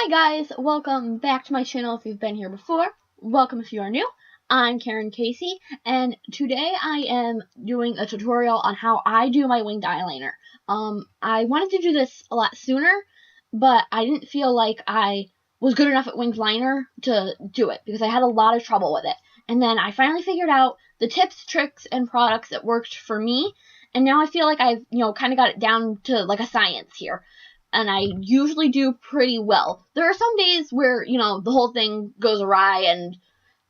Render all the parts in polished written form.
Hi guys, welcome back to my channel if you've been here before. Welcome if you are new. I'm Karen Casey, and today I am doing a tutorial on how I do my winged eyeliner. I wanted to do this a lot sooner, but I didn't feel like I was good enough at winged liner to do it because I had a lot of trouble with it. And then I finally figured out the tips, tricks, and products that worked for me, and now I feel like I've, kind of got it down to like a science here. And I usually do pretty well. There are some days where, the whole thing goes awry and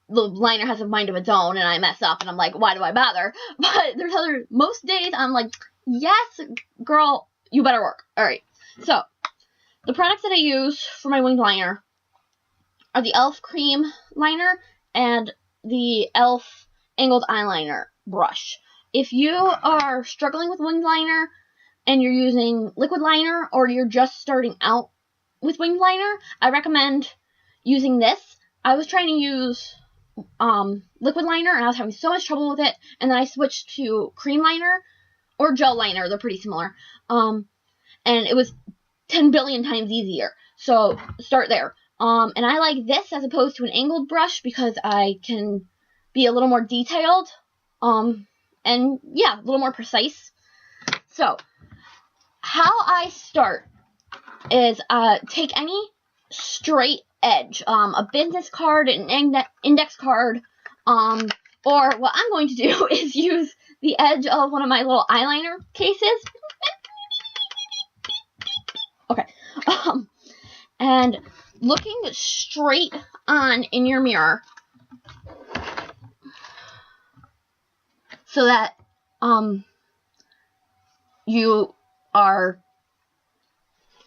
the liner has a mind of its own and I mess up and I'm like, why do I bother? But most days I'm like, yes, girl, you better work. Alright, so the products that I use for my winged liner are the e.l.f. cream liner and the e.l.f. angled eyeliner brush. If you are struggling with winged liner, and you're using liquid liner, or you're just starting out with winged liner, I recommend using this. I was trying to use liquid liner, and I was having so much trouble with it, and then I switched to cream liner, or gel liner, they're pretty similar, and it was 10 billion times easier, so start there. And I like this as opposed to an angled brush, because I can be a little more detailed, and yeah, a little more precise. So, how I start is take any straight edge, a business card, an index card, or what I'm going to do is use the edge of one of my little eyeliner cases. Okay, and looking straight on in your mirror, so that you are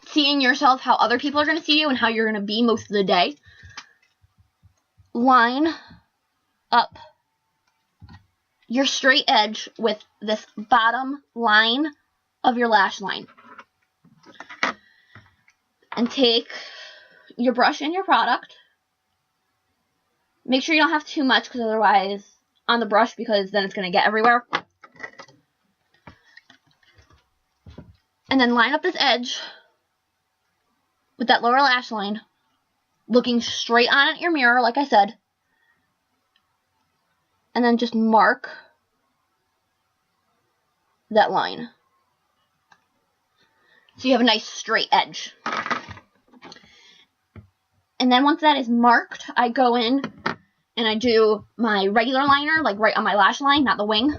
seeing yourself how other people are going to see you and how you're going to be most of the day. Line up your straight edge with this bottom line of your lash line. And take your brush and your product. Make sure you don't have too much, because otherwise on the brush, because then it's going to get everywhere. And then line up this edge with that lower lash line, looking straight on at your mirror, like I said. And then just mark that line, so you have a nice straight edge. And then once that is marked, I go in and I do my regular liner, like right on my lash line, not the wing.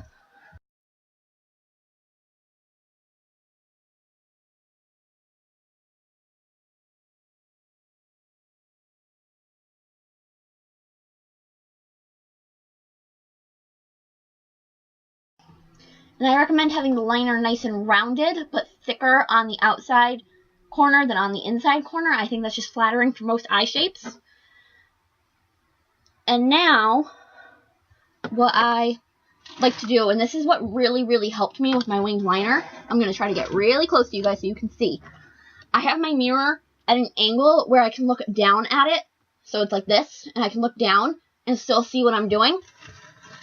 And I recommend having the liner nice and rounded, but thicker on the outside corner than on the inside corner. I think that's just flattering for most eye shapes. And now, what I like to do, and this is what really, really helped me with my winged liner. I'm going to try to get really close to you guys so you can see. I have my mirror at an angle where I can look down at it. So it's like this, and I can look down and still see what I'm doing.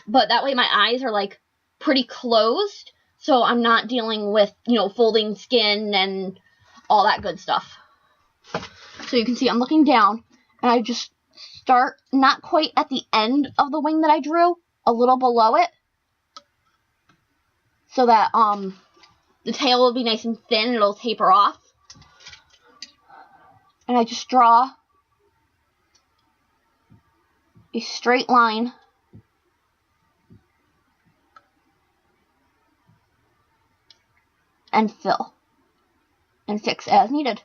But that way my eyes are like pretty closed, so I'm not dealing with, folding skin and all that good stuff. So you can see I'm looking down, and I just start not quite at the end of the wing that I drew, a little below it, so that the tail will be nice and thin, it'll taper off. And I just draw a straight line and fill and fix as needed.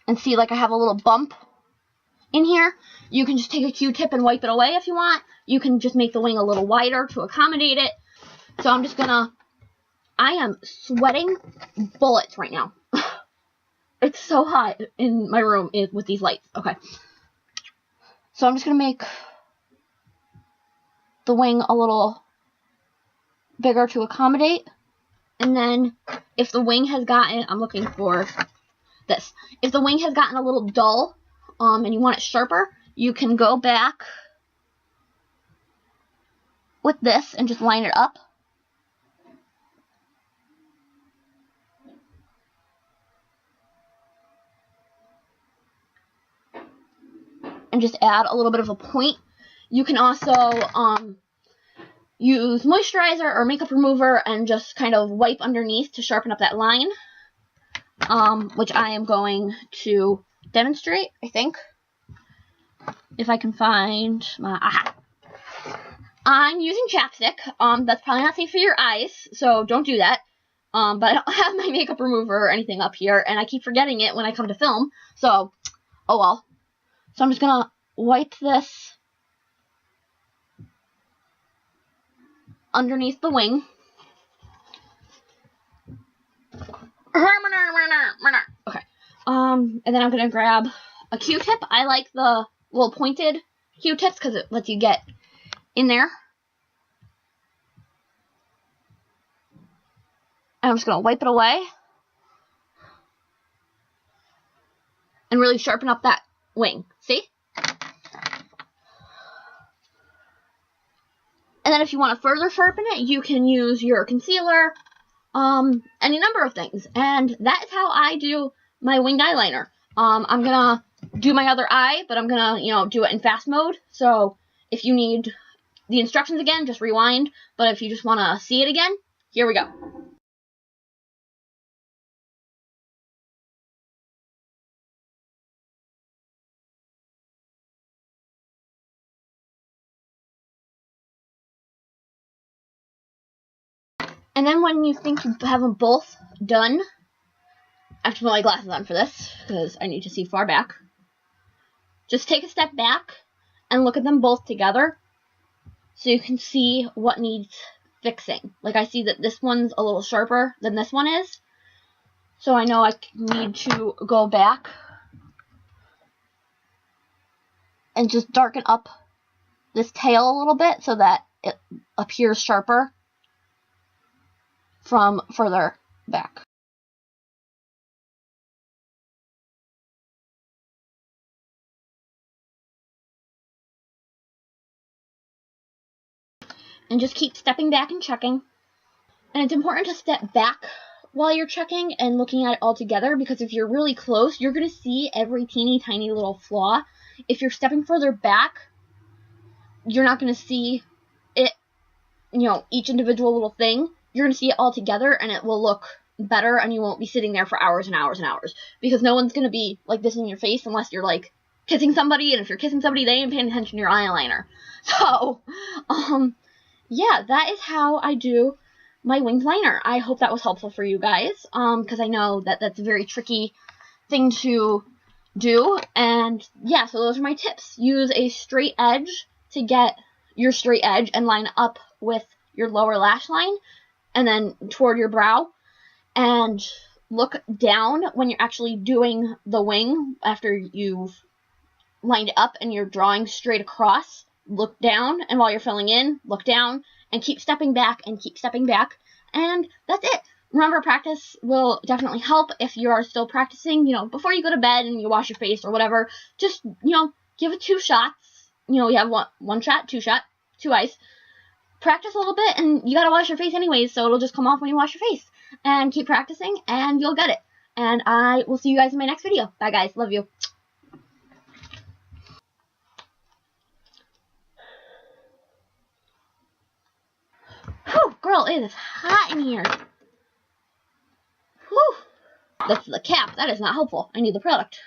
And see, like I have a little bump in here. You can just take a Q-tip and wipe it away if you want. You can just make the wing a little wider to accommodate it. So I'm just gonna, I am sweating bullets right now. It's so hot in my room with these lights. Okay. So I'm just gonna make the wing a little bigger to accommodate. And then if the wing has gotten, I'm looking for this. If the wing has gotten a little dull, and you want it sharper, you can go back with this and just line it up. and just add a little bit of a point. You can also use moisturizer or makeup remover and just kind of wipe underneath to sharpen up that line, which I am going to demonstrate, I think. If I can find my, aha. I'm using chapstick. That's probably not safe for your eyes, so don't do that. But I don't have my makeup remover or anything up here, and I keep forgetting it when I come to film, so, oh well. So I'm just gonna wipe this underneath the wing. Okay. And then I'm gonna grab a Q-tip. I like the little pointed Q-tips because it lets you get in there. And I'm just gonna wipe it away and really sharpen up that wing. See? And then if you want to further sharpen it, you can use your concealer, any number of things. And that is how I do my winged eyeliner. I'm gonna do my other eye, but I'm gonna, do it in fast mode. So if you need the instructions again, just rewind. But if you just want to see it again, here we go. And then when you think you have them both done, I have to put my glasses on for this, because I need to see far back. Just take a step back and look at them both together, so you can see what needs fixing. Like I see that this one's a little sharper than this one is, so I know I need to go back and just darken up this tail a little bit so that it appears sharper from further back. And just keep stepping back and checking. And it's important to step back while you're checking and looking at it all together, because if you're really close, you're going to see every teeny tiny little flaw. If you're stepping further back, you're not going to see it, each individual little thing. You're going to see it all together, and it will look better, and you won't be sitting there for hours and hours and hours, because no one's going to be like this in your face unless you're like kissing somebody, and if you're kissing somebody, they ain't paying attention to your eyeliner. So, yeah, that is how I do my winged liner. I hope that was helpful for you guys, because I know that that's a very tricky thing to do. And yeah, so those are my tips. Use a straight edge to get your straight edge and line up with your lower lash line and then toward your brow. And look down when you're actually doing the wing after you've lined it up and you're drawing straight across. Look down, and while you're filling in, look down, and keep stepping back and keep stepping back, and that's it. Remember, practice will definitely help. If you are still practicing, before you go to bed and you wash your face or whatever, just, give it 2 shots. You have one shot, 2 shot, 2 eyes. Practice a little bit, and you gotta wash your face anyways, so it'll just come off when you wash your face. And keep practicing, and you'll get it. And I will see you guys in my next video. Bye, guys. Love you. Whew, girl, it is hot in here. Whew. That's the cap. That is not helpful. I need the product.